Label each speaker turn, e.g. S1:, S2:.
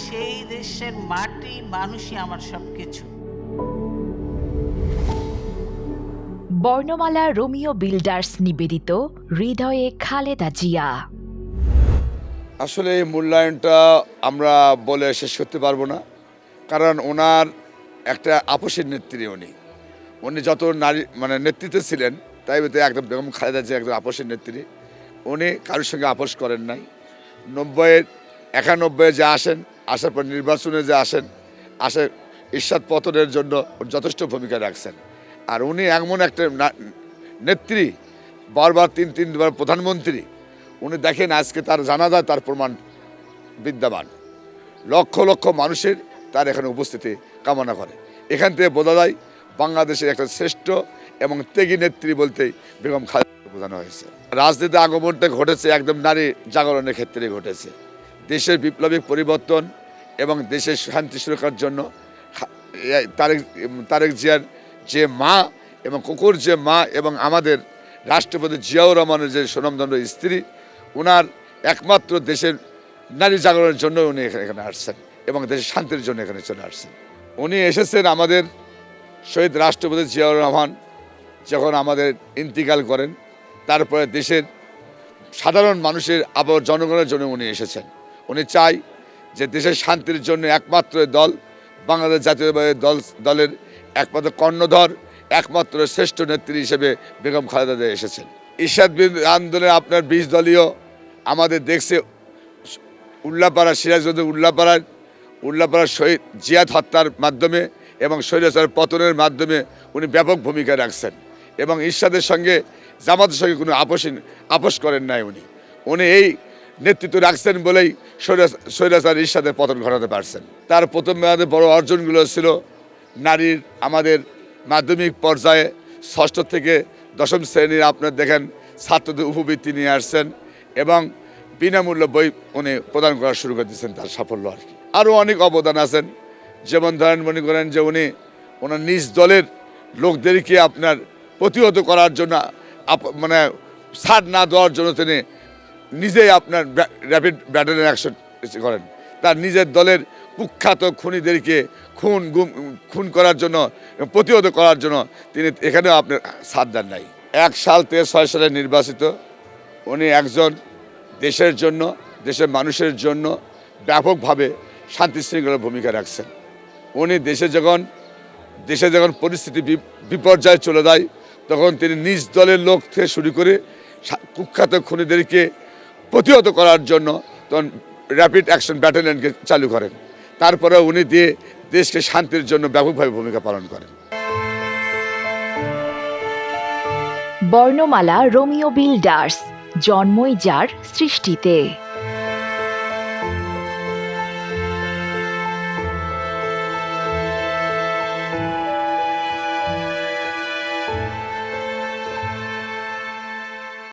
S1: সেই দেশের মাটি মানুষই আমার সবকিছু।
S2: বর্ণমালা রোমিও বিল্ডার্স নিবেদিত হৃদয়ে খালেদা জিয়া।
S3: আসলে এই মূল্যায়নটা আমরা বলে শেষ করতে পারবো না, কারণ ওনার একটা আপসের নেত্রী উনি যত নারী নেতৃত্বে ছিলেন তাই বলতে একদম বেগম খালেদা জিয়া একদম আপসের নেত্রী। উনি কারোর সঙ্গে আপোষ করেন নাই। 91 যে আসার পর নির্বাচনে যে আসে ঈর্ষাদ পতনের জন্য যথেষ্ট ভূমিকা রাখছেন। আর উনি এমন একটা নেত্রী, বারবার তিনবার প্রধানমন্ত্রী। উনি দেখেন আজকে তার জানাজা তার প্রমাণ বিদ্যমান, লক্ষ লক্ষ মানুষের তার এখানে উপস্থিতি কামনা করে। এখান থেকে বোঝা যায় বাংলাদেশের একটা শ্রেষ্ঠ এবং ত্যাগী নেত্রী বলতেই বেগম খালেদা বোঝানো হয়েছে। রাজনীতি আগমনটা ঘটেছে একদম নারী জাগরণের ক্ষেত্রে ঘটেছে। দেশের বিপ্লবিক পরিবর্তন এবং দেশের শান্তি সুরক্ষার জন্য তারেক জিয়ার যে মা এবং কুকুর যে মা এবং আমাদের রাষ্ট্রপতি জিয়াউর রহমানের যে সুনামধন্য স্ত্রী, ওনার একমাত্র দেশের নারী জাগরণের জন্য উনি এখানে আসছেন এবং দেশের শান্তির জন্য এখানে চলে আসছেন। উনি এসেছেন আমাদের শহীদ রাষ্ট্রপতি জিয়াউর রহমান যখন আমাদের ইন্তিকাল করেন, তারপরে দেশের সাধারণ মানুষের আবার জনগণের জন্য উনি এসেছেন। উনি চাই যে দেশের শান্তির জন্য একমাত্র দল বাংলাদেশ জাতীয়তাবাদী দলের একমাত্র কর্ণধর, একমাত্র শ্রেষ্ঠ নেত্রী হিসেবে বেগম খালেদা জিয়া এসেছেন। ঈর্ষাদ আন্দোলনে আপনার 20 দলীয় আমাদের দেখছে উল্লাপাড়া, সিরাজগঞ্জের উল্লাপাড়ার শহীদ জিয়াদ হত্যার মাধ্যমে এবং স্বৈরাচার পতনের মাধ্যমে উনি ব্যাপক ভূমিকা রাখছেন এবং ঈর্ষাদের সঙ্গে জামাতের সঙ্গে কোনো আপোষ করেন নাই। উনি এই নেতৃত্ব রাখছেন বলেই স্বৈরাচার ঈর্ষাদের পতন ঘটাতে পারছেন। তার প্রথম মেয়াদে বড় অর্জনগুলো ছিল নারীর আমাদের মাধ্যমিক পর্যায়ে 6ষ্ঠ থেকে 10ম শ্রেণীর আপনার দেখেন ছাত্রদের উপবৃত্তি নিয়ে আসছেন এবং বিনামূল্য বই উনি প্রদান করা শুরু করে দিয়েছেন। তার সাফল্য আর কি। আরও অনেক অবদান আছেন, যেমন ধরেন মনে করেন যে ওনার নিজ দলের লোকদেরকে আপনার প্রতিহত করার জন্য ছাড় না দেওয়ার জন্য তিনি নিজেই আপনার র্যাপিড ব্যাটালিয়ন অ্যাকশন করেন। তার নিজের দলের কুখ্যাত খুনিদেরকে খুন করার জন্য, প্রতিহত করার জন্য তিনি এখানেও আপনার ছাড় দেন নাই। 1 সাল থেকে 6 সালে নির্বাচিত উনি একজন দেশের জন্য, দেশের মানুষের জন্য ব্যাপকভাবে শান্তি শৃঙ্খলার ভূমিকা রাখছেন। উনি দেশে যখন পরিস্থিতি বিপর্যয়ে চলে যায় তখন তিনি নিজ দলের লোক থেকে শুরু করে কুখ্যাত খুনিদেরকে প্রতিহত করার জন্য তখন র্যাপিড অ্যাকশন ব্যাটালিয়নকে চালু করেন। তারপরে উনি দেশকে শান্তির জন্য ব্যাপকভাবে ভূমিকা পালন করেন।
S2: বর্ণমালা রোমিও বিল্ডার্স, জন্মই যার সৃষ্টিতে।